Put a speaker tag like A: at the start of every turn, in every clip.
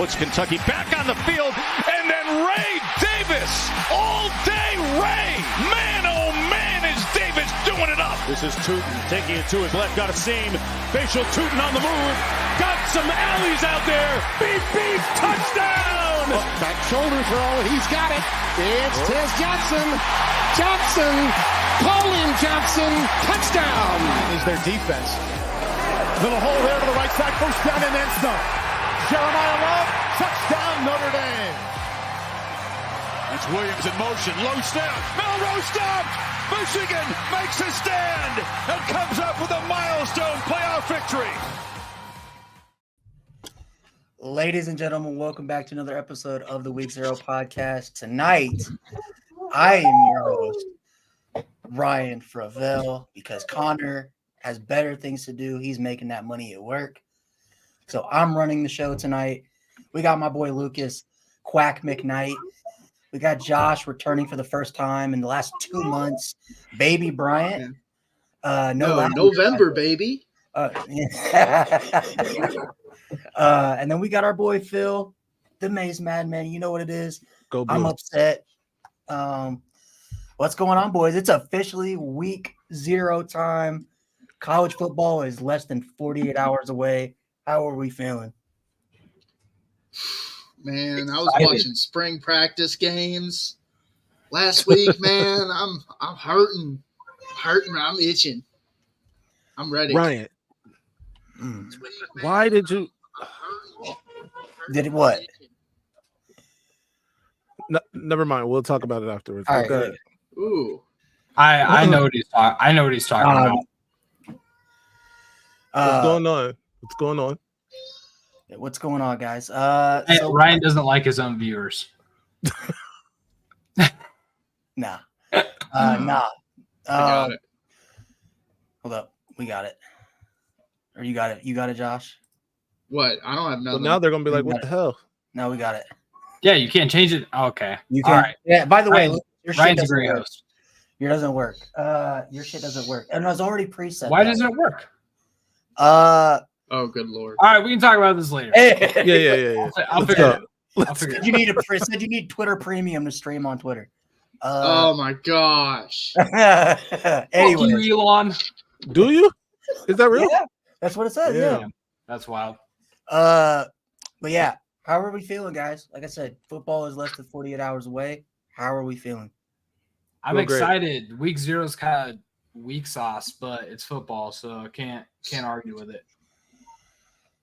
A: puts Kentucky back on the field, and then Ray Davis, all day Ray. Man, oh man, is Davis doing it up.
B: This is Tootin taking it to his left, got a seam. Facial Tootin on the move, got some alleys out there. Beep, touchdown!
C: Back shoulder throw, he's got it. It's Tez Johnson. Johnson, call him Johnson, touchdown.
B: Is their defense. Little hole there to the right side, first down and then some. Jeremiah Love, touchdown Notre Dame.
A: It's Williams in motion, low snap, Melrose stopped. Michigan makes a stand and comes up with a milestone playoff victory.
D: Ladies and gentlemen, welcome back to another episode of the Week Zero podcast. Tonight, I am your host, Ryan Fravel, because Connor has better things to do. He's making that money at work. So I'm running the show tonight. We got my boy Lucas, Quack McKnight. We got Josh returning for the first time in the last 2 months. Baby Bryant.
E: November, baby.
D: And then we got our boy Phil, the Maze Madman. You know what it is.
F: Go Blue.
D: I'm upset. What's going on, boys? It's officially week 0 time. College football is less than 48 hours away. How are we feeling?
E: Man, I was watching spring practice games last week, man. I'm hurting. I'm itching. I'm ready.
F: Ryan, why did you?
D: Did it what?
F: No, never mind. We'll talk about it afterwards.
D: All right,
F: go ahead.
E: Ooh.
G: I know what he's talking. I know what he's talking about.
F: What's going on? What's going on?
D: What's going on, guys?
G: Ryan doesn't like his own viewers.
D: Nah.
E: I got it.
D: Hold up. We got it. Or you got it. You got it, Josh?
E: What? I don't have
F: So
E: nothing.
F: now they're gonna be like, "What the hell?"
D: No, we got it.
G: Yeah, you can't change it. Okay.
D: You can.
G: All right.
D: Yeah, by the way, your shit
G: Ryan's a
D: doesn't
G: great
D: work.
G: host.
D: Your doesn't work. Your shit doesn't work. And it was already preset.
G: Why doesn't it work?
E: Oh, good Lord.
G: All right, we can talk about this later.
F: Yeah.
G: I'll
F: Let's
G: figure
F: go.
G: it out. I'll figure it out.
D: You need Twitter Premium to stream on Twitter.
E: Oh my gosh.
G: Fuck
D: Anyway,
G: you, Elon.
F: Do you? Is that real?
D: yeah, that's what it says. Yeah.
G: That's wild.
D: But yeah, how are we feeling, guys? Like I said, football is less than 48 hours away. How are we feeling?
G: I'm
F: Feel great.
G: excited. Week 0 is kind of weak sauce, but it's football, so can't argue with it.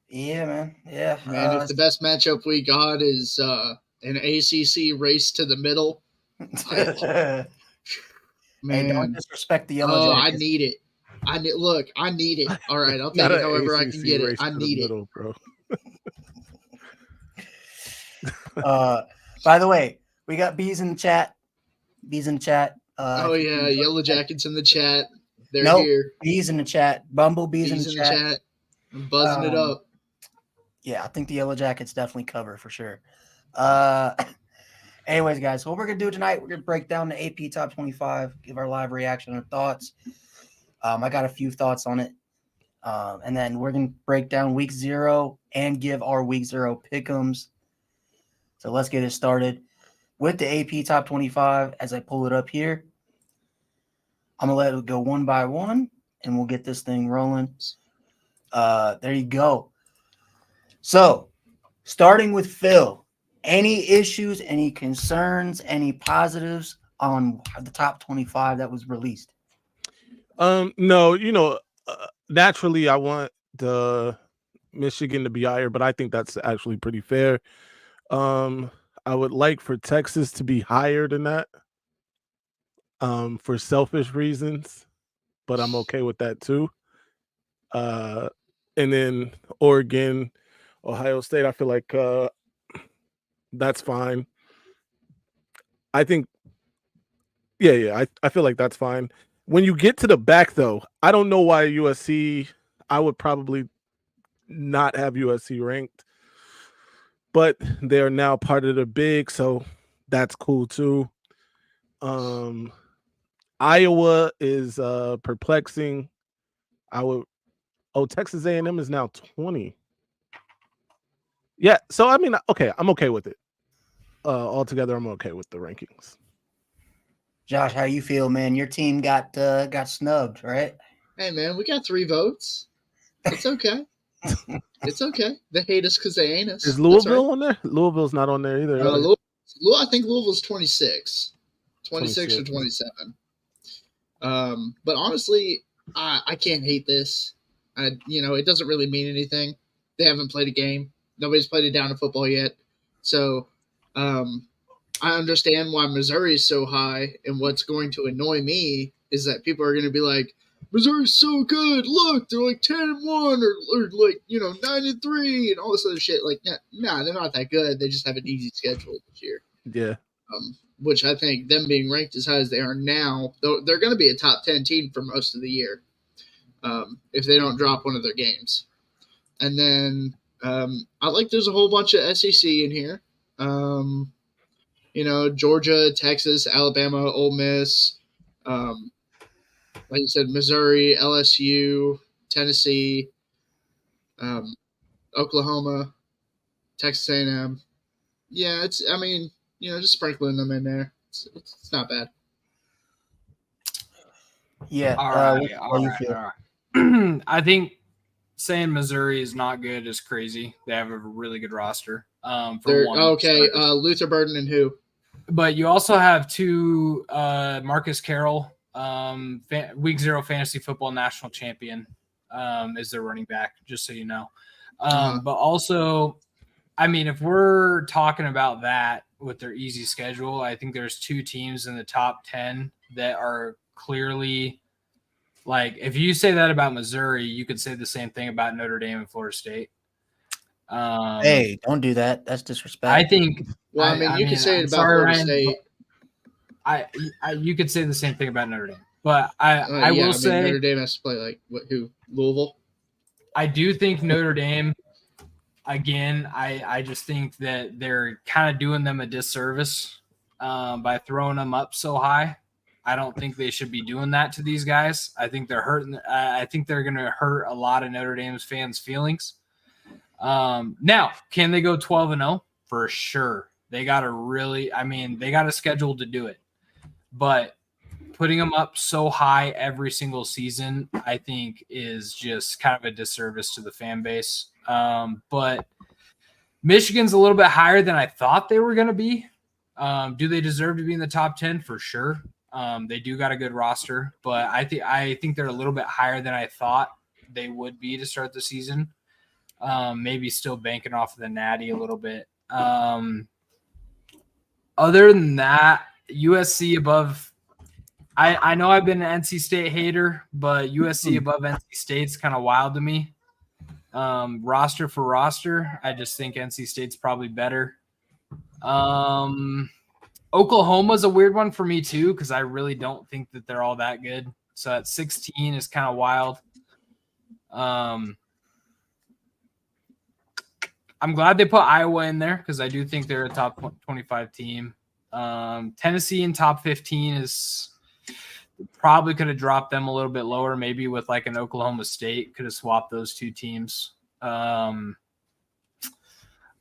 D: Yeah, man. Yeah.
E: Man, if the best matchup we got is an ACC race to the middle,
D: Hey, don't
E: man.
D: disrespect the Yellow
E: Oh, I
D: Jackets.
E: need it. I need it. All right, I'll take
F: Not
E: it
F: an
E: however I can
F: ACC
E: get it.
F: race
E: I
F: to the
E: need it.
F: middle, bro.
D: By the way, we got bees in the chat.
E: Oh yeah, Yellow Jackets in the chat. They're
D: Nope.
E: here.
D: Bees in the chat. Bumblebees
E: Bees
D: in the chat.
E: I'm buzzing it up.
D: Yeah, I think the Yellow Jackets definitely cover for sure. Anyways, guys, what we're going to do tonight, we're going to break down the AP Top 25, give our live reaction and thoughts. I got a few thoughts on it. And then we're going to break down Week 0 and give our Week 0 pick'ems. So let's get it started with the AP Top 25 as I pull it up here. I'm going to let it go one by one, and we'll get this thing rolling. There you go. So, starting with Phil, any issues, any concerns, any positives on the top 25 that was released?
F: No, naturally I want the Michigan to be higher, but I think that's actually pretty fair. I would like for Texas to be higher than that. For selfish reasons, but I'm okay with that too. And then Oregon, Ohio State, I feel like that's fine. I think, I feel like that's fine. When you get to the back, though, I don't know why USC, I would probably not have USC ranked, but they're now part of the big, so that's cool too. Iowa is perplexing. Texas A&M is now 20. Yeah. So I mean, okay, I'm okay with it. Altogether, I'm okay with the rankings.
D: Josh, how you feel, man? Your team got snubbed, right?
E: Hey, man, we got 3 votes. It's okay. It's okay. They hate us because they ain't us.
F: Is
E: That's
F: Louisville
E: right.
F: on there? Louisville's not on there either.
E: I think Louisville's 26. 26 or 27. But honestly, I can't hate this. It doesn't really mean anything. They haven't played a game. Nobody's played a down of football yet. So I understand why Missouri is so high. And what's going to annoy me is that people are going to be like, Missouri's so good. Look, they're like 10-1 or like 9-3 and all this other shit. Like, nah, they're not that good. They just have an easy schedule this year.
F: Yeah.
E: Which I think them being ranked as high as they are now, they're going to be a top 10 team for most of the year if they don't drop one of their games. And then I like there's a whole bunch of SEC in here. Georgia, Texas, Alabama, Ole Miss, like you said, Missouri, LSU, Tennessee, Oklahoma, Texas A&M. Yeah, just sprinkling them in there. It's not bad.
D: Yeah.
G: All right. I think saying Missouri is not good is crazy. They have a really good roster.
E: Luther Burden and who?
G: But you also have 2 Marcus Carroll, Week 0 Fantasy Football National Champion, is their running back, just so you know. But also, I mean, if we're talking about that with their easy schedule, I think there's 2 teams in the top 10 that are clearly like, if you say that about Missouri, you could say the same thing about Notre Dame and Florida State.
D: Hey, don't do that. That's disrespect.
G: I think.
E: Well, you can say it about Florida State.
G: You could say the same thing about Notre Dame, but I will say
E: Notre Dame has to play like who? Louisville.
G: I do think Notre Dame. Again, I just think that they're kind of doing them a disservice by throwing them up so high. I don't think they should be doing that to these guys. I think they're hurting. I think they're going to hurt a lot of Notre Dame's fans' feelings. Now, can they go 12-0? For sure. They got a schedule to do it. But putting them up so high every single season, I think, is just kind of a disservice to the fan base. But Michigan's a little bit higher than I thought they were going to be. Do they deserve to be in the top 10? For sure. They do got a good roster, but I think they're a little bit higher than I thought they would be to start the season. Maybe still banking off of the Natty a little bit. Other than that, USC above. I know I've been an NC State hater, but USC above NC State's kind of wild to me. Roster for roster, I just think NC State's probably better. Oklahoma's a weird one for me too, because I really don't think that they're all that good. So at 16 is kind of wild. I'm glad they put Iowa in there because I do think they're a top 25 team. Tennessee in top 15 is probably could have dropped them a little bit lower, maybe with like an Oklahoma State, could have swapped those 2 teams. Other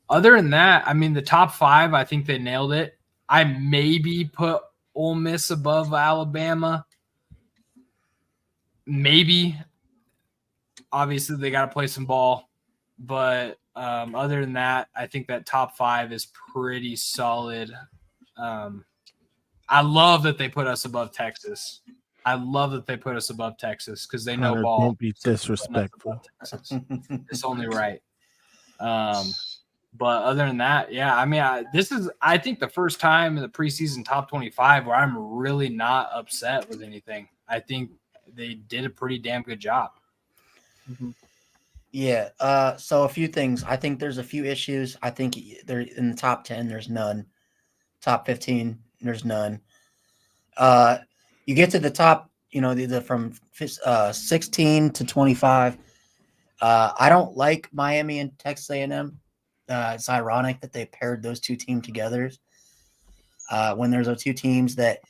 G: than that, I mean, the top 5, I think they nailed it. I maybe put Ole Miss above Alabama. Maybe. Obviously, they got to play some ball. But other than that, I think that top 5 is pretty solid. I love that they put us above Texas. I love that they put us above Texas because they know ball.
F: Don't be disrespectful.
G: It's only right. But other than that, yeah, I mean, I think the first time in the preseason top 25 where I'm really not upset with anything. I think they did a pretty damn good job.
E: Mm-hmm.
D: Yeah. So a few things. I think there's a few issues. I think they're in the top 10. There's none. Top 15. There's none. You get to the top, from 16 to 25. I don't like Miami and Texas A&M. It's ironic that they paired those 2 teams together when there's those 2 teams that,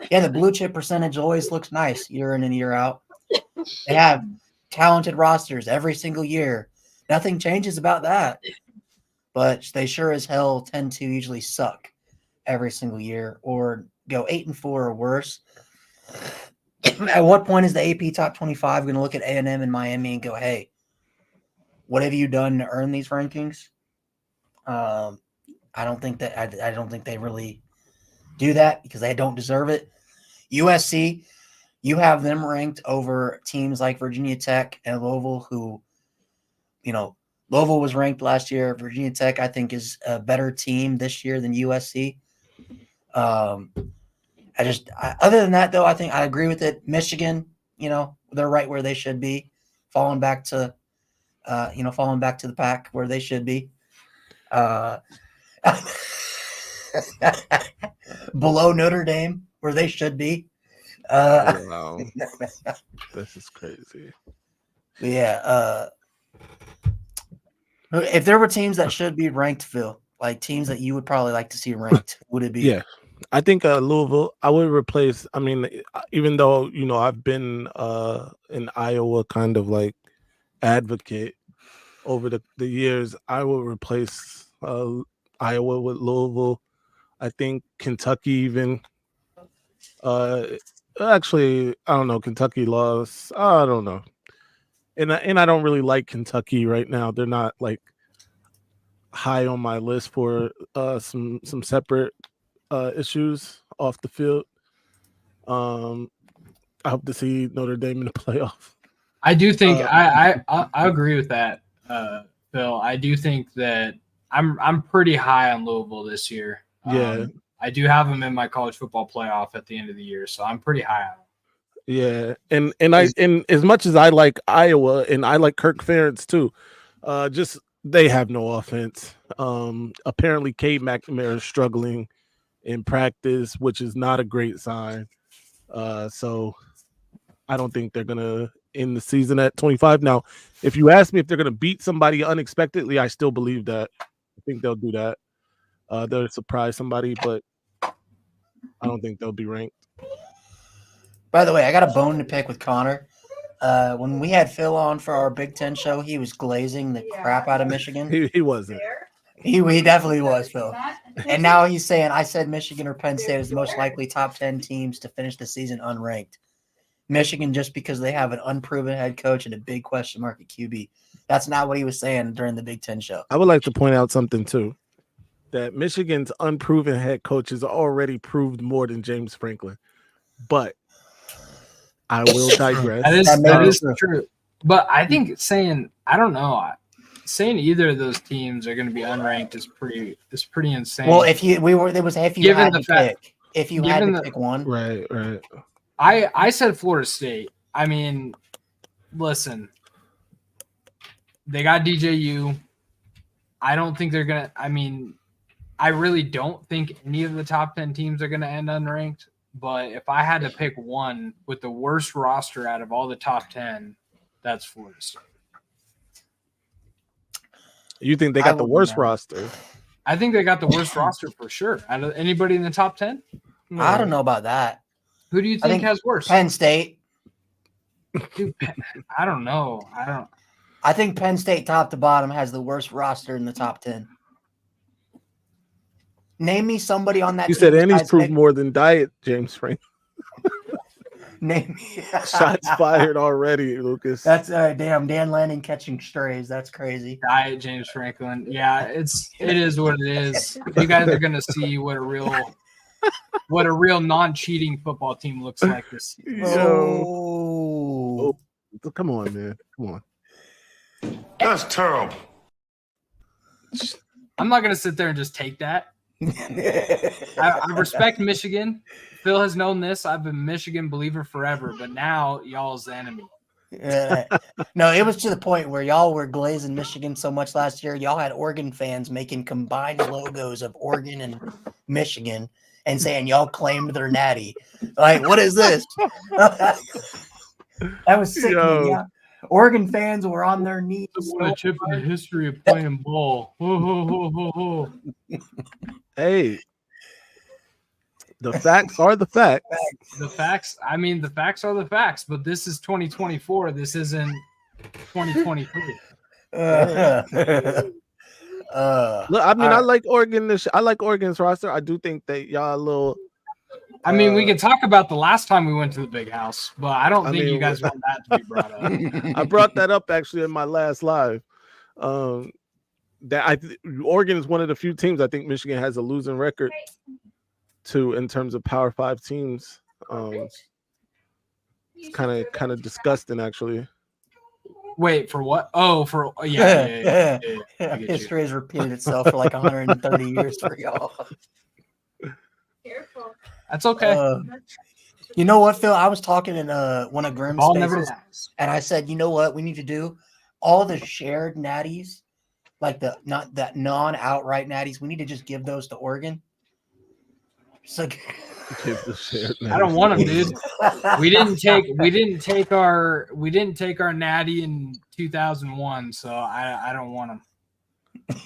D: the blue chip percentage always looks nice year in and year out. They have talented rosters every single year. Nothing changes about that. but they sure as hell tend to usually suck every single year or go 8-4 or worse. At what point is the AP Top 25 going to look at A&M and Miami and go, hey, what have you done to earn these rankings? I don't think they really do that because they don't deserve it. USC, you have them ranked over teams like Virginia Tech and Louisville, who, Louisville was ranked last year. Virginia Tech, I think, is a better team this year than USC. Other than that, though, I think I agree with it. Michigan, they're right where they should be, falling back to the pack where they should be. Below Notre Dame where they should be.
F: Wow. This is crazy.
D: Yeah. If there were teams that should be ranked, Phil, like teams that you would probably like to see ranked, would it be?
F: Yeah. I think Louisville, I would replace, even though, I've been an Iowa kind of like advocate over the years, I will replace Iowa with Louisville. I think Kentucky even. Actually, I don't know. Kentucky lost. I don't know. And I don't really like Kentucky right now. They're not like high on my list for some separate issues off the field. I hope to see Notre Dame in the playoff.
G: I do think I agree with that, Phil. I do think that I'm pretty high on Louisville this year.
F: Yeah.
G: I do have them in my college football playoff at the end of the year, so I'm pretty high on them.
F: Yeah, and as much as I like Iowa and I like Kirk Ferentz too, just they have no offense. Apparently, Cade McNamara is struggling in practice, which is not a great sign. So I don't think they're gonna end the season at 25. Now, if you ask me if they're gonna beat somebody unexpectedly, I still believe that. I think they'll do that. They'll surprise somebody, but I don't think they'll be ranked.
D: By the way, I got a bone to pick with Connor. When we had Phil on for our Big Ten show, he was glazing the crap out of Michigan.
F: He wasn't.
D: He definitely was, Phil. And now he's saying, I said Michigan or Penn State is the most likely top 10 teams to finish the season unranked. Michigan, just because they have an unproven head coach and a big question mark at QB. That's not what he was saying during the Big Ten show.
F: I would like to point out something, too, that Michigan's unproven head coach has already proved more than James Franklin. But I will digress.
G: That is true. But I think saying either of those teams are going to be unranked is pretty insane.
D: Well, if you had to pick one.
F: Right.
G: I said Florida State. I mean, listen, they got DJU. I don't think they're going to I really don't think any of the top 10 teams are going to end unranked. But if I had to pick one with the worst roster out of all the top 10, that's Florida State.
F: You think they got the worst roster?
G: I think they got the worst roster for sure. Out of anybody in the top 10?
D: No. I don't know about that.
G: Who do you think has worse?
D: Penn State.
G: Dude, I don't know.
D: I think Penn State top to bottom has the worst roster in the top 10. Name me somebody on that.
F: You said Andy's proved more than Diet James Franklin.
D: Name me.
F: Shots fired already, Lucas.
D: That's damn Dan Lanning catching strays. That's crazy.
G: Diet James Franklin. Yeah, it is what it is. You guys are gonna see what a real non-cheating football team looks like this season.
F: Oh, come on, man. Come on.
A: That's terrible.
G: I'm not gonna sit there and just take that. I respect Michigan. Phil has known this. I've been a Michigan believer forever, but now y'all's the enemy.
D: No, it was to the point where y'all were glazing Michigan so much last year. Y'all had Oregon fans making combined logos of Oregon and Michigan and saying y'all claimed their natty. Like, what is this? That was sickening. Yeah. Oregon fans were on their knees.
G: A chip in the history of playing ball.
F: Hey, the facts are the facts.
G: The facts are the facts, but this is 2024. This isn't 2023.
F: Look, I mean, I
D: Alright.
F: like Oregon. I like Oregon's roster. I do think that y'all a little.
G: I mean, we can talk about the last time we went to the big house, but I don't
F: I
G: think
F: mean,
G: you guys want that to be brought up.
F: I brought that up actually in my last live. Oregon is one of the few teams I think Michigan has a losing record to in terms of Power 5 teams. It's kind of disgusting actually.
G: Wait, for what? Oh, for yeah. I get you.
D: History has repeated itself for like 130 years for y'all.
H: Careful.
G: That's okay.
D: You know what, Phil? I was talking in one of Grimm's
G: Ball never
D: spaces,
G: lies.
D: and I said, you know what we need to do? All the shared natties, like the not that non-outright natties, we need to just give those to Oregon. It's like
F: Give the shit,
G: I don't want them, dude. We didn't take our natty in 2001, so I don't want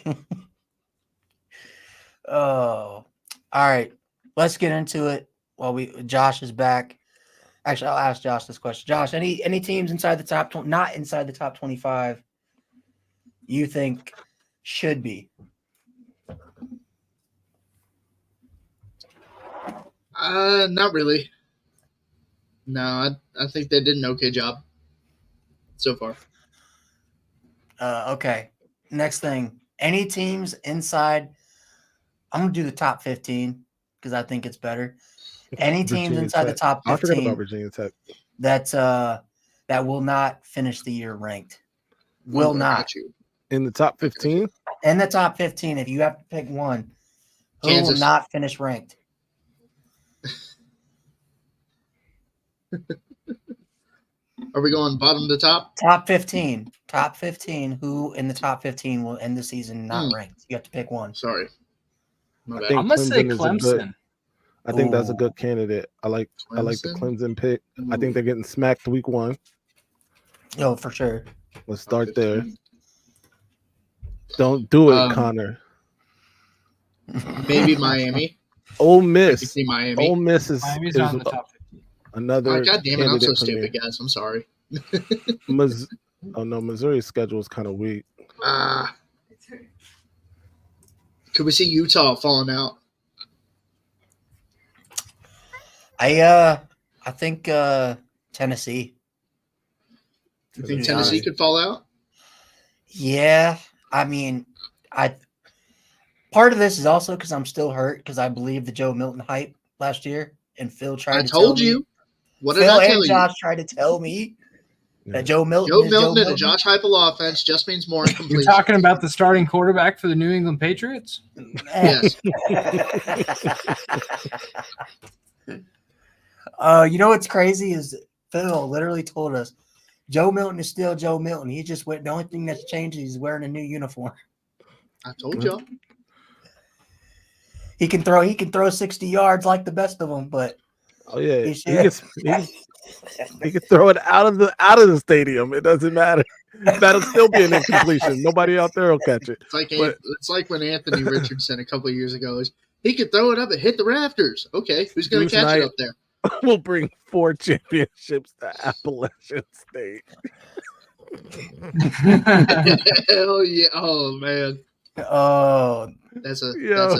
G: them.
D: Oh, all right. Let's get into it. While Josh is back. Actually, I'll ask Josh this question. Josh, any teams inside the top 20, not inside the top 25, you think should be?
E: Not really. No, I think they did an okay job so far.
D: Okay. Next thing. Any teams inside? I'm gonna do the top 15 because I think it's better. Any teams
F: Virginia
D: inside the
F: Tech.
D: top
F: I forgot
D: 15
F: about Virginia Tech.
D: that will not finish the year ranked. Will
E: I
D: not.
E: got you.
F: In the top 15?
D: In the top 15, if you have to pick one, who will
E: Kansas.
D: not finish ranked?
E: Are we going bottom to top?
D: Top 15. Top 15. Who in the top 15 will end the season not ranked? You have to pick one.
E: Sorry. My
F: I
E: bad.
F: think
G: I'm gonna say
F: Clemson is a
G: Clemson.
F: good- I think that's a
D: Ooh.
F: good candidate. I like the
E: Clemson?
F: Clemson pick. I think they're getting smacked week 1.
D: Oh, for sure.
F: Let's start there. Don't do it,
E: Um,
F: Connor.
E: Maybe Miami.
F: Ole
E: I could
F: Miss.
E: see Miami.
F: Ole Miss is
G: Miami's not in the top 15.
F: another.
E: Oh, God damn it! I'm so
F: candidate for me.
E: stupid, guys. I'm sorry.
F: Oh no, Missouri's schedule is kind of weak.
E: Could we see Utah falling out?
D: I think Tennessee.
E: You think
D: Yeah.
E: Tennessee could fall out?
D: Yeah, I mean, part of this is also because I'm still hurt because I believe the Joe Milton hype last year, and Phil tried
E: I
D: to
E: told
D: tell
E: you.
D: me,
E: What did
D: Phil
E: I
D: and
E: tell you?
D: Josh tried to tell me that Joe Milton
E: Joe
D: is
E: Milton
D: Joe
E: and a Josh Heupel offense just means more
G: You're
E: incompletion.
G: talking about the starting quarterback for the New England Patriots?
E: Yes.
D: You know what's crazy is Phil literally told us Joe Milton is still Joe Milton. He just went. The only thing that's changed is he's wearing a new uniform.
E: I told y'all.
D: He can throw 60 yards like the best of them, but
F: Oh yeah,
D: he
F: he
D: should.
F: can throw it out of the stadium. It doesn't matter. That'll still be an incompletion. Nobody out there will catch it.
E: It's like when Anthony Richardson a couple of years ago he could throw it up and hit the rafters. Okay, who's going to
F: Deuce
E: catch it
F: Knight.
E: up there?
F: We'll bring 4 championships to Appalachian State.
E: Hell yeah! Oh man,
D: Oh,
E: that's a
F: Yeah.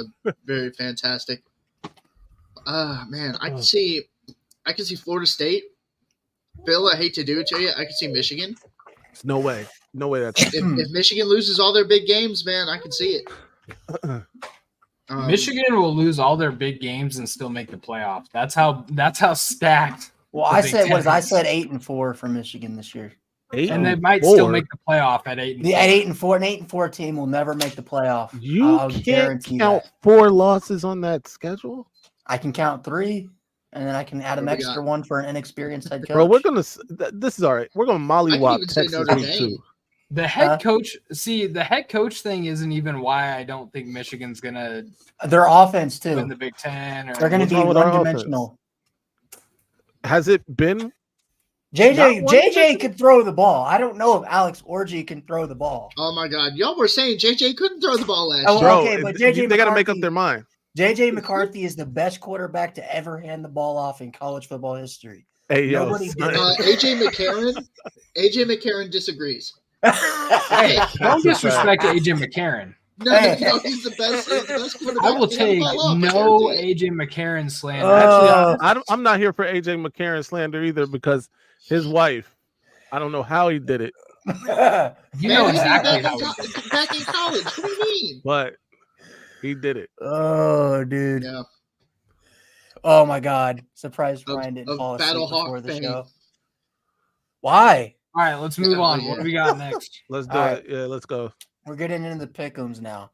E: very fantastic. Man, I can see Florida State. Phil, I hate to do it to you. I can see Michigan.
F: There's no way that's
E: If Michigan loses all their big games, man, I can see it.
G: Michigan will lose all their big games and still make the playoff. That's how stacked.
D: well,
G: the
D: I
G: Big
D: said
G: Ten
D: I
G: is.
D: said 8-4 for Michigan this year.
F: 8
G: And they
F: and
G: might
F: 4.
G: still make the playoff at 8.
D: The at 8-4, an 8-4 team will never make the playoff.
F: You
D: I'll
F: can't
D: guarantee
F: count
D: that.
F: 4 losses on that schedule,
D: I can count 3, and then I can add an
E: What we
D: extra
E: got?
D: one for an inexperienced head coach.
F: bro. We're gonna. This is all right. We're gonna mollywop
E: even say
F: Texas
E: Notre
F: week
E: Dame.
F: 2.
G: The head coach, the head coach thing isn't even why I don't think Michigan's gonna
D: Their offense
G: win
D: too.
G: the Big Ten. Or
D: They're going to
F: What's
D: be
F: wrong with our
D: one-dimensional.
F: Has it been?
D: JJ
F: Not one-dimensional?
D: can throw the ball. I don't know if Alex Orji can throw the ball.
E: Oh my God, y'all were saying JJ couldn't throw the ball last
D: Oh,
E: year.
F: Bro,
D: okay, but JJ
F: they got to make up
D: McCarthy-
F: their mind.
D: JJ McCarthy is the best quarterback to ever hand the ball off in college football history.
F: Hey, yo,
D: Nobody
F: son.
D: did
E: AJ McCarron disagrees.
G: Hey, don't
F: That's a
G: disrespect AJ McCarron.
E: No, he's the best. He's the best quarterback.
G: I will
E: in the
G: take
E: NFL.
G: no AJ McCarron slander.
F: Actually, I'm not here for AJ McCarron slander either because his wife, I don't know how he did it,
G: You know
E: Man, he did
G: exactly
E: back
G: how
E: in
G: he did it.
E: back in college. What do you mean?
F: but he did it.
D: Oh, dude.
E: Yeah.
D: Oh my God. Surprised
E: Of-
D: Ryan didn't
E: of
D: fall asleep
E: Battle Hawk
D: before the
E: fame.
D: show. Why?
G: All right, let's move
E: Oh,
G: on.
E: yeah.
G: What do we got next?
F: Let's do
D: All
F: it.
D: right.
F: Yeah, let's go.
D: We're getting into the pick'ems now.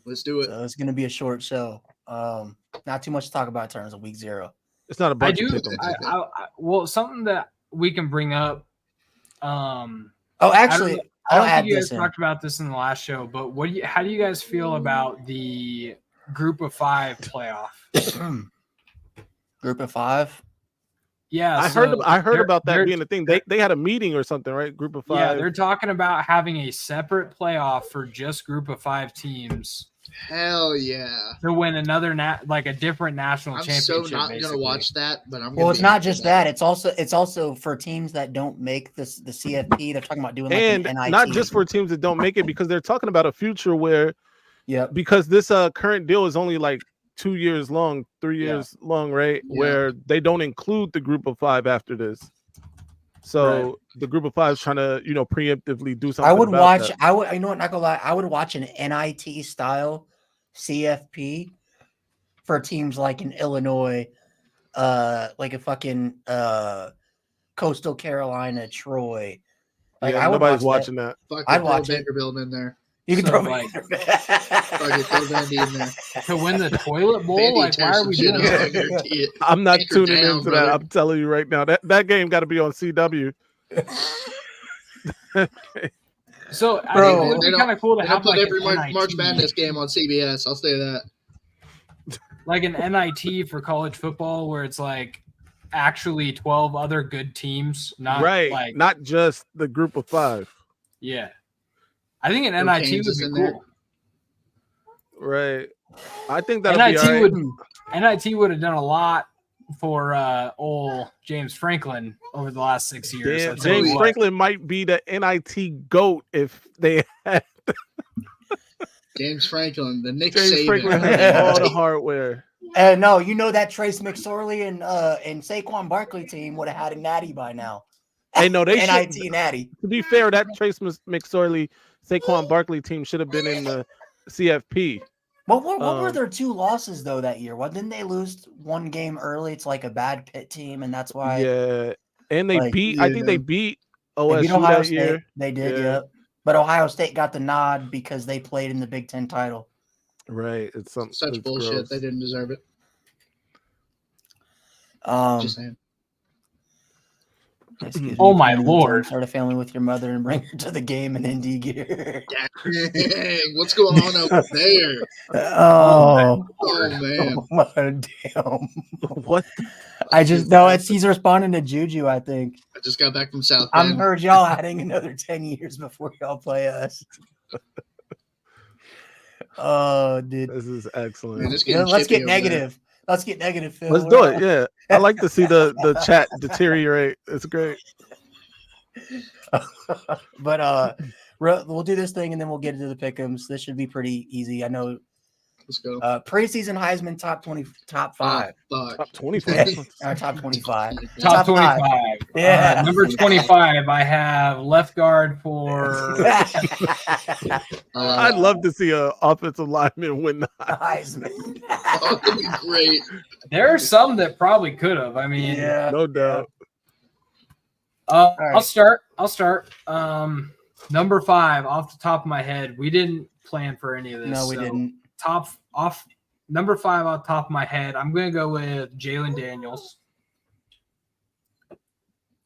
E: Let's do it.
D: So it's gonna be a short show. Not too much to talk about in terms of week 0.
F: It's not a
G: I
F: bunch
G: do.
F: of pick'ems.
G: Well, something that we can bring up.
D: Oh, actually,
G: I
D: I'll
G: don't
D: add
G: think you guys
D: this in.
G: talked about this in the last show, but how do you guys feel about the Group of 5 playoff?
D: Group of 5.
G: Yeah,
F: I heard
G: they're-
F: about that
G: they're-
F: being a thing. They had a meeting or something, right? Group of 5.
G: Yeah, they're talking about having a separate playoff for just Group of 5 teams
E: Hell yeah.
G: to win another a different national
E: I'm
G: championship.
E: so not
G: basically.
E: gonna watch that, but I'm.
D: Well,
E: gonna
D: it's
E: be
D: not
E: into
D: just that. It's also for teams that don't make the CFP. They're talking about doing like
F: and
D: an NIT.
F: not just for teams that don't make it, because they're talking about a future where,
D: Yep.
F: because this current deal is only like 2 years long, 3 years long, right?
E: Yeah.
F: Where they don't include the Group of 5 after this. So
G: Right.
F: the Group of 5 is trying to, preemptively do something.
D: I would
F: about
D: watch.
F: that.
D: I would. You know what? Not gonna lie. I would watch an NIT style CFP for teams like in Illinois, like a fucking Coastal Carolina, Troy. Like
F: Yeah,
D: I would
F: nobody's
D: watch
F: watching that.
E: Fucking
D: I'd
E: throw
D: watch it.
E: Vanderbilt in there.
D: You can
G: So,
D: throw
G: like,
E: Fucking throw Vandy in there.
G: to win the toilet bowl.
E: Vandy
G: Like, why
E: tears
G: are
E: some
G: we
E: shit
G: doing
E: up, I
G: that?
E: guarantee it.
F: I'm not
E: Anchor
F: tuning
E: down,
F: into
E: brother.
F: that. I'm telling you right now. That game got to be on CW.
G: So I
D: Bro,
G: think it would
E: they
G: be
E: don't-
G: kind of cool to
E: They
G: have
E: don't put
G: like
E: every
G: an
E: March
G: NIT,
E: Madness game on CBS. I'll say that.
G: like an NIT for college football, where it's like actually 12 other good teams, not
F: Right.
G: like
F: Not just the Group of 5.
G: yeah. I think an
E: Throw
G: NIT
E: Kansas
G: would
E: in
G: be
E: there.
G: cool.
F: Right. I think that'll be all right.
G: NIT would have done a lot for old James Franklin over the last 6 years.
F: Damn,
G: I'll tell you
F: James
G: what.
F: Franklin might be the NIT GOAT if they had
E: James Franklin, the Nick
F: James
E: Saban.
F: Franklin had all the hardware.
D: No, that Trace McSorley and Saquon Barkley team would have had a natty by now.
F: Hey, no, they
D: NIT
F: should.
D: natty.
F: To be fair, that Trace McSorley, Saquon Barkley team should have been in the CFP.
D: What were
F: Um,
D: their 2 losses though that year? What didn't they lose one game early? It's like a bad Pitt team, and that's why
F: Yeah, and they
D: like,
F: beat. I think they beat
D: they
F: OSU
D: beat Ohio
F: that
D: State.
F: year.
D: They did,
F: Yeah.
D: yep. But Ohio State got the nod because they played in the Big Ten title.
F: Right, it's something.
E: Such
F: it's
E: bullshit.
F: gross.
E: They didn't deserve it.
D: Just
E: Just saying.
D: excuse
G: Oh
D: me,
G: my
D: parents,
G: Lord.
D: Start a family with your mother and bring her to the game in Indy gear.
E: Dang, what's going on over there?
D: Oh,
E: Oh man.
D: damn!
F: What?
D: I just know he's responding to Juju. I think
E: I just got back from South
D: I'm
E: Bend.
D: heard y'all adding another 10 years before y'all play us. Oh, dude.
F: This is excellent.
E: Man, it's
D: Yeah,
E: getting
D: let's
E: chippy
D: get
E: over there.
D: negative. Let's get negative, Phil.
F: Let's
D: We're
F: do
D: all-
F: it. Yeah, I like to see the chat deteriorate. It's great.
D: But we'll do this thing and then we'll get into the pick'ems. This should be pretty easy. I know.
E: Let's go.
D: Preseason Heisman top 5.
E: Fuck.
F: Top 25.
D: Top 25.
G: Top
D: Top
G: 25.
D: five. Yeah.
G: Number 25, I have left guard for
F: I'd love to see an offensive lineman win the
D: Heisman.
E: Oh, that'd be great.
G: there are some that probably could have. I mean,
D: Yeah.
F: no doubt.
G: I'll start. Number 5 off the top of my head. We didn't plan for any of this.
D: No, we
G: so
D: didn't.
G: Number 5 off the top of my head. I'm going to go with Jalen Daniels.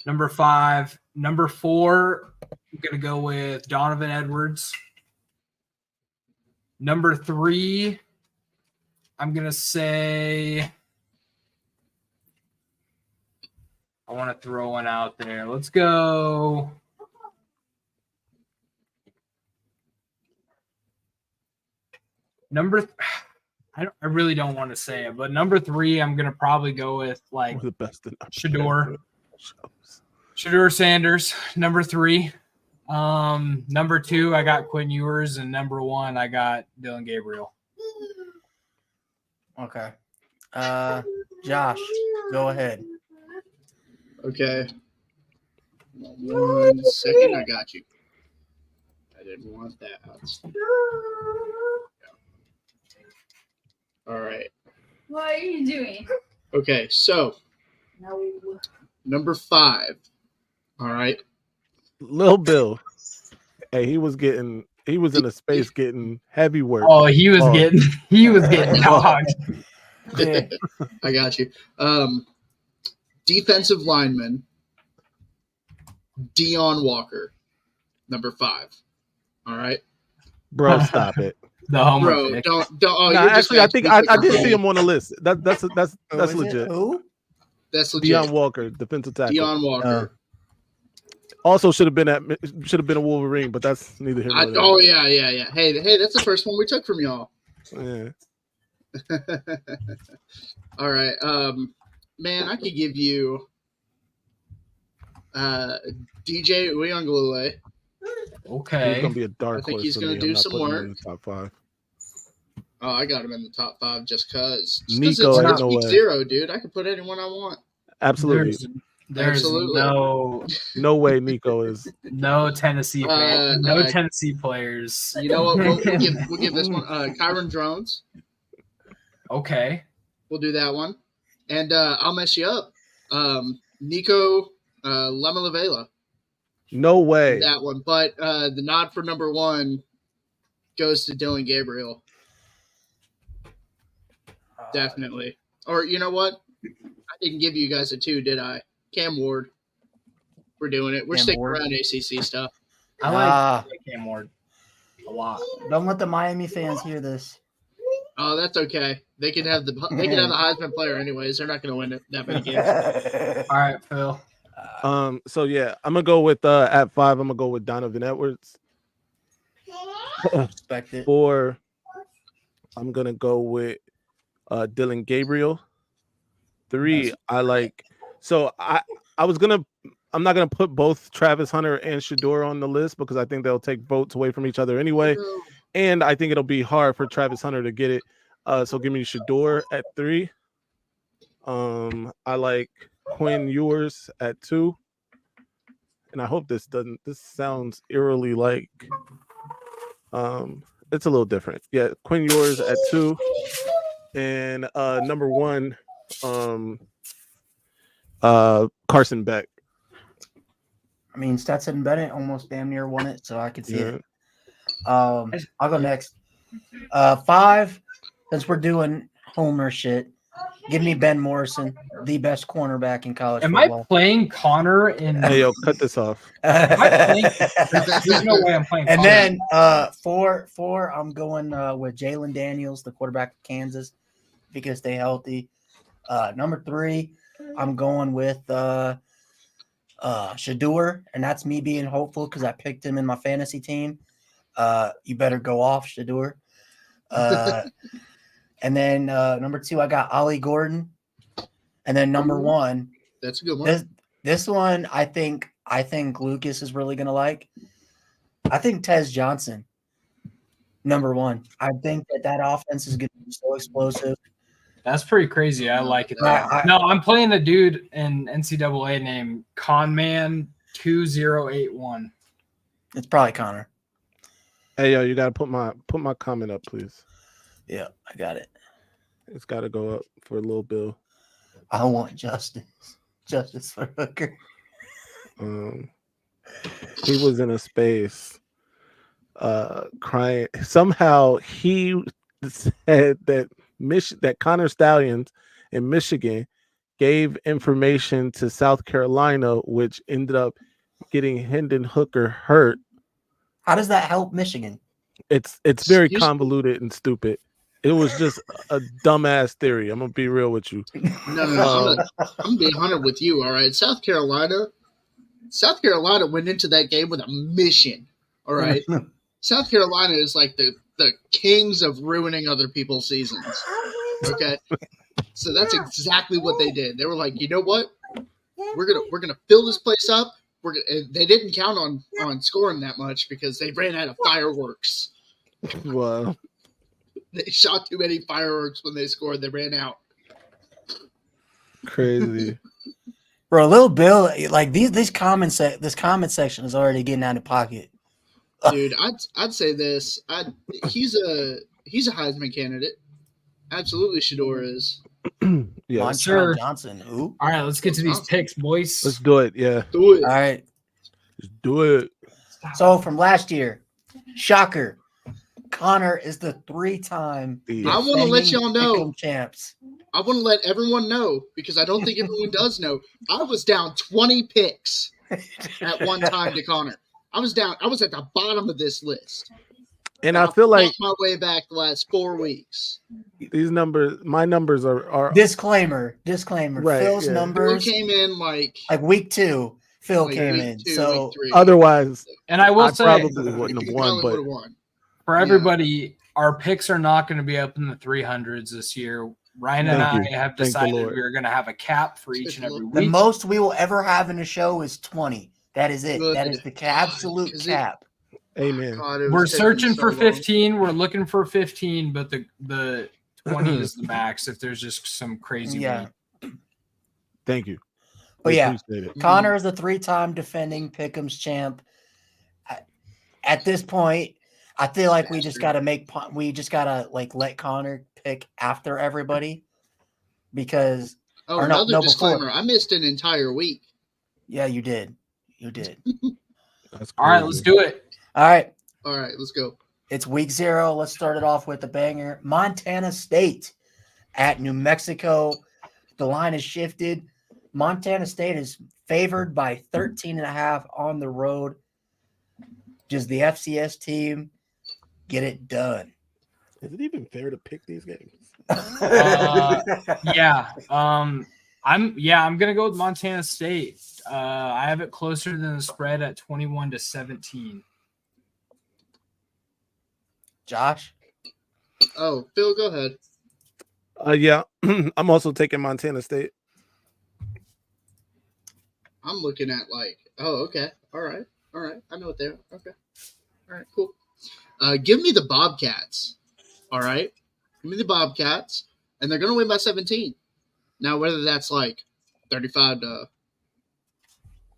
G: Number 5. Number 4, I'm going to go with Donovan Edwards. Number 3, I'm going to say I want to throw one out there. Let's go. I really don't want to say it, but number 3, I'm going to probably go with like
F: We're the best in
G: Shador Sanders. Number 3. Number 2, I got Quinn Ewers, and number 1, I got Dylan Gabriel.
D: Okay. Josh, go ahead.
E: Okay. 1 second, I got you. I didn't want that. All right.
H: What are you doing?
E: Okay, so
H: No.
E: number 5. All right.
F: Lil Bill. Hey, he was in a space getting heavy work.
G: Oh, he was
F: Oh.
G: getting dogged.
E: I got you. Defensive lineman, Dion Walker, number 5. All right.
F: Bro, stop it.
G: The homer
E: Bro,
G: pick.
E: don't. Oh,
F: Nah,
E: you're just
F: actually, I think I
E: asking
F: did
E: for
F: see him on the list. That's
D: Who is it?
F: legit.
D: Who?
E: That's legit.
F: Dion Walker, defensive tackle.
E: Dion Walker.
F: Also should have been a Wolverine, but that's neither here nor there.
E: Oh yeah. Hey, that's the first one we took from y'all.
F: Yeah.
E: All right. Man, I could give you DJ Uiagalelei.
F: He's
G: Okay.
F: gonna be a dark
E: I think
F: horse.
E: he's
F: for
E: gonna
F: me.
E: do
F: I'm not
E: some
F: putting him
E: work.
F: in the top 5.
E: Oh, I got him in the top 5 just cause.
F: Nico,
E: It's
F: ain't
E: not
F: no
E: week
F: way.
E: 0, dude. I can put anyone I want.
F: Absolutely.
G: There's
E: Absolutely.
F: No way Nico is.
G: no Tennessee fans, no Tennessee players.
E: You know what? We'll give this one. Kyron Drones.
G: Okay.
E: We'll do that one. And I'll mess you up. Nico Lamalavela.
F: No way.
E: That one. But the nod for number 1 goes to Dylan Gabriel. Definitely. Or you know what? I didn't give you guys a 2, did I? Cam Ward. We're doing it. We're
D: Cam
E: sticking
D: Ward.
E: around ACC stuff.
G: I like Cam Ward a lot.
D: Don't let the Miami fans hear this.
E: Oh, that's okay. They can have the Heisman player anyways. They're not going to win that many games.
G: All right, Phil.
F: So yeah, I'm gonna go with at 5. I'm gonna go with Donovan Edwards.
D: Respect it.
F: 4, I'm gonna go with Dylan Gabriel. 3, I like. So I'm not gonna put both Travis Hunter and Shador on the list because I think they'll take votes away from each other anyway, and I think it'll be hard for Travis Hunter to get it. So give me Shador at 3. I like Quinn Ewers at 2, and I hope this sounds eerily like it's a little different. Yeah, Quinn Ewers at 2, and number 1, Carson Beck.
D: I mean, Stetson Bennett almost damn near won it, so I could see
F: Yeah.
D: it. I'll go next. 5, since we're doing Homer shit, give me Ben Morrison, the best cornerback in college
G: Am I
D: football.
G: playing Connor in?
F: Hey, yo, cut this off.
G: There's no way I'm playing.
D: And
G: Connor.
D: then 4, I'm going with Jalen Daniels, the quarterback of Kansas, if he can stay healthy. Number 3, I'm going with Shador, and that's me being hopeful because I picked him in my fantasy team. You better go off, Shador. And then number 2, I got Ollie Gordon. And then number 1,
E: That's a good one.
D: this one I think Lucas is really gonna like. I think Tez Johnson, number 1. I think that offense is gonna be so explosive.
G: That's pretty crazy. I like it. No, I'm playing a dude in NCAA named Conman2081.
D: It's probably Connor.
F: Hey, yo, you gotta put my comment up, please.
D: Yeah, I got it.
F: It's gotta go up for Lil Bill.
D: I want justice for Hooker.
F: He was in a space crying. Somehow he said that that Connor Stallions in Michigan gave information to South Carolina, which ended up getting Hendon Hooker hurt.
D: How does that help Michigan?
F: It's very
E: Excuse me?
F: convoluted and stupid. It was just a dumbass theory. I'm gonna be real with you.
E: No. I'm gonna be 100 with you. All right, South Carolina went into that game with a mission. All right, South Carolina is like the kings of ruining other people's seasons. Okay, so that's exactly what they did. They were like, you know what? We're gonna fill this place up. they didn't count on scoring that much because they ran out of fireworks.
F: Wow.
E: They shot too many fireworks when they scored. They ran out.
F: Crazy.
D: Bro, Lil Bill, like this comment section is already getting out of pocket.
E: Dude, I'd say this. He's a Heisman candidate. Absolutely, Shador is.
F: Yeah.
D: Montrell
G: sure.
D: Johnson, who?
G: All right, let's get to these picks, boys.
F: Let's do it. Yeah.
E: Do it.
D: All right.
F: Let's do it.
D: So from last year, shocker, Connor is the 3-time
F: Yeah.
E: I want to let
D: defending
E: y'all know.
D: Pick'em champs.
E: I want to let everyone know because I don't think everyone does know. I was down 20 picks at one time to Connor. I was at the bottom of this list.
F: And I feel like
E: my way back the last 4 weeks.
F: these numbers, my numbers are
D: Disclaimer.
F: Right,
D: Phil's
F: yeah.
E: Phil
D: numbers,
E: came in like
D: week 2, Phil
E: like
D: came
E: week
D: in.
E: 2,
D: So
E: week 3.
F: otherwise
G: And I will
F: I
G: say,
F: probably wouldn't have
E: You
F: won,
E: probably
F: but
E: would've won.
G: for everybody, our picks are not going to be up in the 300s this year. Ryan and
F: Thank
G: I
F: you.
G: have
F: Thank the
G: decided
F: Lord.
G: we're going to have a cap for each and every
D: the
G: week.
D: most we will ever have in a show is 20. That is it. That is the absolute
E: 'Cause
D: cap.
F: amen.
E: God, it was
G: We're
E: taking
G: searching
E: so
G: for
E: long.
G: 15. We're looking for 15, but the 20 is the max if there's just some crazy
D: Yeah.
G: week.
F: Thank you.
D: But
F: We
D: yeah,
F: appreciate it.
D: Connor is the 3-time defending Pick'em's champ. At this point, I feel like we just gotta let Connor pick after everybody because
E: Oh,
D: or no,
E: another
D: before.
E: disclaimer. I missed an entire week.
D: Yeah, you did.
F: That's
G: All right,
F: crazy.
G: let's do it.
D: All right,
E: All right, let's go.
D: it's week 0. Let's start it off with the banger. Montana State at New Mexico. The line is shifted. Montana State is favored by 13.5 on the road. Does the FCS team get it done?
F: Is it even fair to pick these games?
G: Yeah. I'm gonna go with Montana State. I have it closer than the spread at 21-17.
D: Josh?
E: Oh, Phil, go ahead.
F: Yeah. I'm also taking Montana State.
E: I'm looking at okay. All right. I know what they are. Okay. All right, cool. Give me the Bobcats. All right. Give me the Bobcats. And they're going to win by 17. Now, whether that's 35 to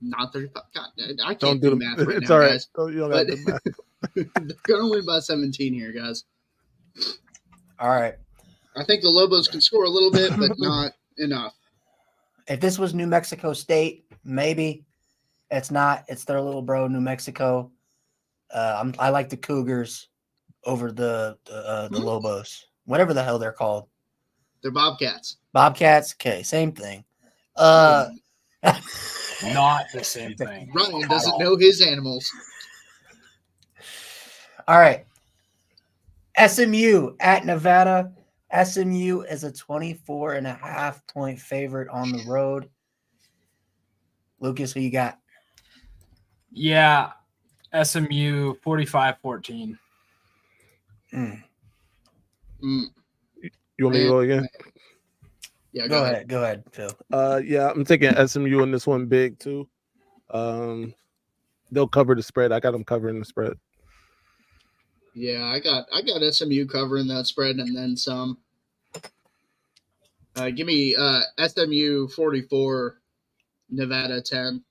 E: not 35. God, I can't do math right
F: It's
E: now,
F: all right.
E: guys.
F: You don't have
E: But
F: to math.
E: they're going to win by 17 here, guys.
D: All right.
E: I think the Lobos can score a little bit, but not enough.
D: If this was New Mexico State, maybe. It's not. It's their little bro, New Mexico. I like the Cougars over the Lobos, whatever the hell they're called.
E: They're Bobcats.
D: Bobcats. Okay, same thing.
G: Not the same thing.
E: Ryan doesn't know his animals.
D: All right. SMU at Nevada. SMU is a 24.5 point favorite on the road. Lucas, who you got?
G: Yeah, SMU 45-14.
E: Mm.
F: You want me to go again?
E: Yeah,
D: Go ahead, Phil.
F: Yeah, I'm taking SMU in this one big too. They'll cover the spread. I got them covering the spread.
E: Yeah, I got SMU covering that spread and then some. Give me SMU 44, Nevada 10.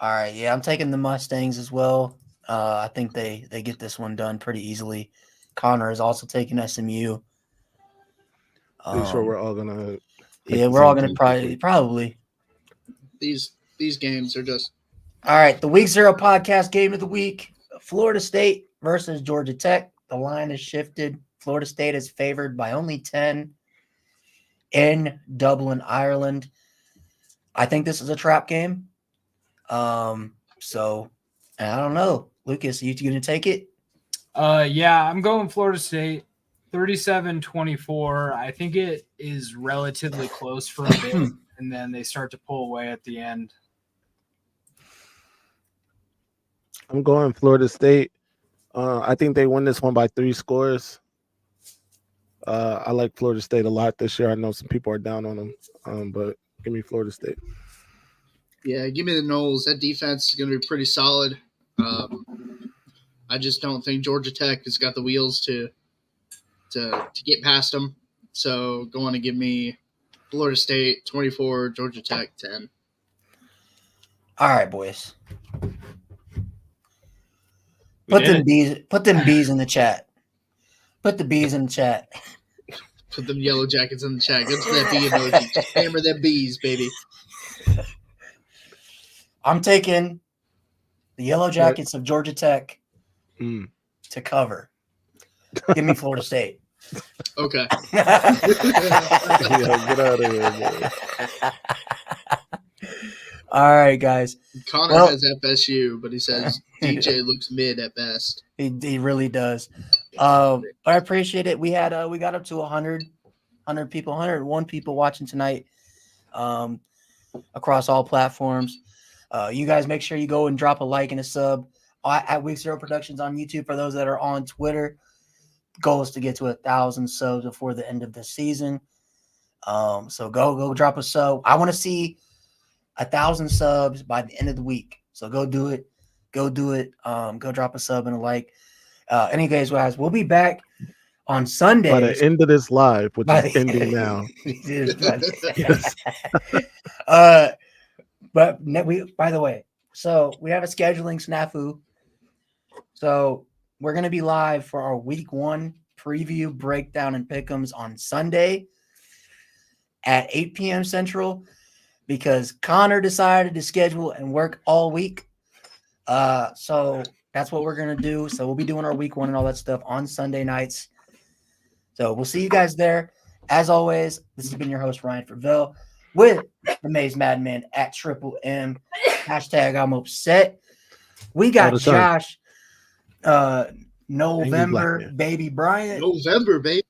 D: All right, yeah, I'm taking the Mustangs as well. I think they get this one done pretty easily. Connor is also taking SMU.
F: Pretty sure we're all gonna.
D: Yeah, we're all gonna probably.
E: These games are just.
D: All right, the Week 0 podcast game of the week: Florida State versus Georgia Tech. The line is shifted. Florida State is favored by only 10 in Dublin, Ireland. I think this is a trap game. So I don't know. Lucas, are you going to take it?
G: Yeah, I'm going Florida State 37-24. I think it is relatively close for a bit, and then they start to pull away at the end.
F: I'm going Florida State. I think they win this one by 3 scores. I like Florida State a lot this year. I know some people are down on them, but give me Florida State.
E: Yeah, give me the Noles. That defense is going to be pretty solid. I just don't think Georgia Tech has got the wheels to get past them. So going to give me Florida State 24, Georgia Tech 10.
D: All right, boys.
B: We
D: Put
B: did
D: them
B: it.
D: bees. Put them bees in the chat. Put the bees in the chat.
E: Put them yellow jackets in the chat. Go to that bee emoji. Just hammer them bees, baby.
D: I'm taking the Yellow Jackets of Georgia Tech
F: Mm.
D: to cover. Give me Florida State.
E: Okay.
F: Yeah, get out of here, man.
D: All right, guys.
E: Connor
D: Well-
E: has FSU, but he says DJ looks mid at best.
D: He really does. But I appreciate it. We got up to 100 people, 101 people watching tonight, across all platforms. You guys make sure you go and drop a like and a sub at Week Zero Productions on YouTube. For those that are on Twitter, goal is to get to 1,000 subs before the end of the season. So go drop a sub. I want to see 1,000 subs by the end of the week. So go do it. Go do it. Go drop a sub and a like. Anyways, guys, we'll be back on Sunday.
F: By the end of this live, which
D: By
F: is
D: the-
F: ending now.
D: But by the way, so we have a scheduling snafu. So we're going to be live for our week 1 preview, breakdown, and pick'ems on Sunday at 8 p.m. Central because Connor decided to schedule and work all week. So that's what we're going to do. So we'll be doing our week 1 and all that stuff on Sunday nights. So we'll see you guys there. As always, this has been your host, Ryan Ferville, with the Maze Madman at Triple M. Hashtag I'm upset. We got
F: All the time.
D: Josh, November,
F: man.
D: Baby Bryant,
E: November, baby.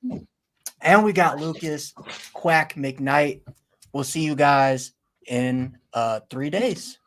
D: and we got Lucas, Quack McKnight. We'll see you guys in 3 days.